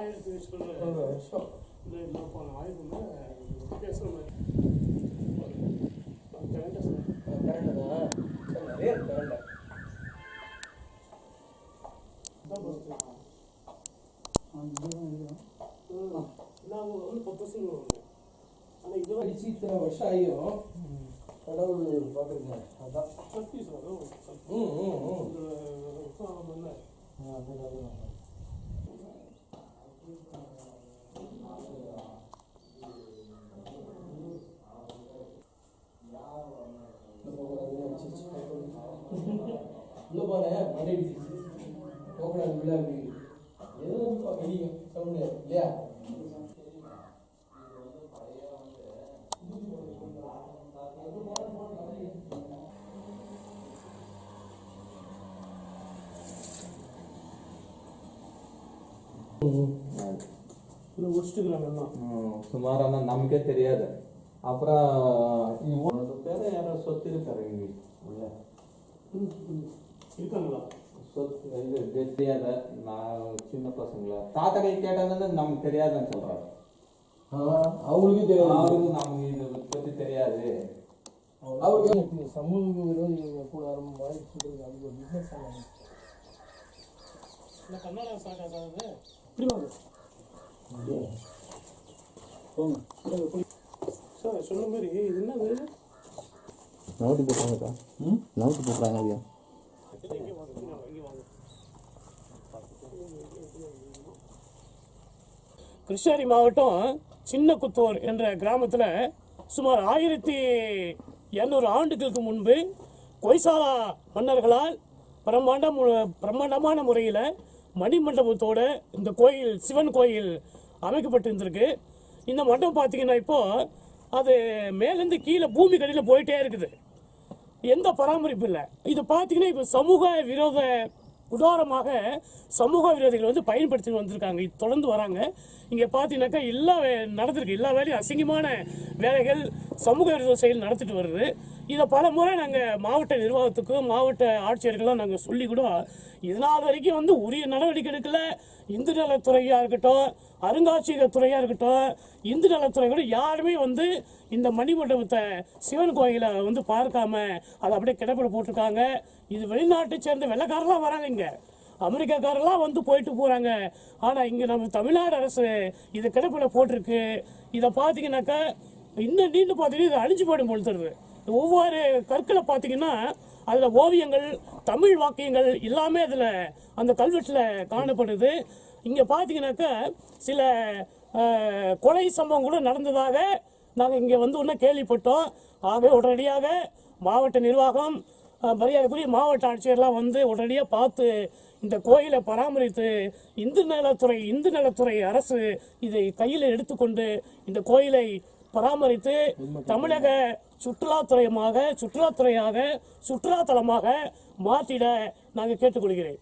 இத்தனை வருஷம் ஆகியும் கடவுள் பார்க்குறீங்க அதான் உள்ள போனேன் மண்டை போகக்கூடாது உள்ள எதுவும் இடிக்கும் சொல்ல முடியாது இல்லையா? சுமாரான நமக்கே தெரியாது. அப்புறம் பேர யாரோ சொத்து இருக்காரு இங்க உள்ள இருக்காங்களா? சொத்து இது தெரியாத நான் சின்ன பசங்கள தாத்தா கை கேட்டாதானே நமக்கு தெரியாதுன்னு சொல்றாரு. அவங்களுக்கு தெரியாது, அவருக்கு நமக்கு இதை பத்தி தெரியாது. அவருக்கு சமூக விரோதிகள் கூட மாதிரி சொல்றது அது ஒரு பிஸ்னஸ் ஆகும். கர்நாடகா ஸ்டார்ட் ஆகாது இப்படி வாங்க சார் சொன்ன மாதிரி இது என்ன வேறு நோட்டு போட்டுறாங்கக்கா. நோட்டு போட்டுறாங்க ஐயா. கிருஷ்ணகிரி மாவட்டம் சின்ன குத்தூர் என்ற கிராமத்தில் சுமார் 1200 ஆண்டுகளுக்கு முன்பு கொய்சாலா மன்னர்களால் பிரம்மாண்டமான முறையில் மணிமண்டபத்தோடு இந்த கோயில் சிவன் கோயில் அமைக்கப்பட்டிருந்திருக்கு. இந்த மண்டபம் பார்த்தீங்கன்னா இப்போது அது மேலேருந்து கீழே பூமி கடியில் போயிட்டே இருக்குது, எந்த பராமரிப்பு இல்லை. இது பார்த்தீங்கன்னா இப்போ சமூக விரோத உதாரணமாக சமூக விரோதிகள் வந்து பயன்படுத்தி வந்திருக்காங்க, இது தொடர்ந்து வராங்க. இங்கே பார்த்தீங்கன்னாக்கா நடந்திருக்கு எல்லா வேலையும் அசிங்கமான வேலைகள் சமூக விரோத செயல் நடத்திட்டு வருது. இதை பல முறை நாங்கள் மாவட்ட நிர்வாகத்துக்கும் மாவட்ட ஆட்சியர்கள்லாம் நாங்கள் சொல்லி கூட இதனால் வரைக்கும் வந்து உரிய நடவடிக்கை எடுக்கல. இந்து நலத்துறையாக இருக்கட்டும், அருங்காட்சியகத்துறையாக இருக்கட்டும், இந்து நலத்துறை கூட யாருமே வந்து இந்த மணிமண்டபத்தை சிவன் கோயிலை வந்து பார்க்காம அதை அப்படியே கிடப்பில் போட்டிருக்காங்க. இது வெளிநாட்டை சேர்ந்த வெள்ளைக்காரெல்லாம் வராங்க, இங்கே அமெரிக்காக்காரெல்லாம் வந்து போயிட்டு போகிறாங்க. ஆனால் இங்கே நம்ம தமிழ்நாடு அரசு இதை கிடப்பில் போட்டிருக்கு. இதை பார்த்தீங்கன்னாக்கா இன்னும் நீண்டு பார்த்தீங்கன்னா இது அழிஞ்சு போயிடும் போல் தருது. ஒவ்வொரு கற்களை பார்த்தீங்கன்னா அதில் ஓவியங்கள் தமிழ் வாக்கியங்கள் எல்லாமே அதில் அந்த கல்வெட்டில் காணப்படுது. இங்கே பார்த்தீங்கன்னாக்கா சில கொலை சம்பவம் கூட நடந்ததாக நாங்கள் இங்கே வந்து ஒன்றும் கேள்விப்பட்டோம். ஆகவே உடனடியாக மாவட்ட நிர்வாகம் மரியாதைக்குரிய மாவட்ட ஆட்சியர்லாம் வந்து உடனடியாக பார்த்து இந்த கோயிலை பராமரித்து இந்து நலத்துறை அரசு இதை கையில் எடுத்துக்கொண்டு இந்த கோயிலை பராமரித்து தமிழக சுற்றுலாத்தலமாக மாற்றிட நாங்கள் கேட்டுக்கொள்கிறேன்.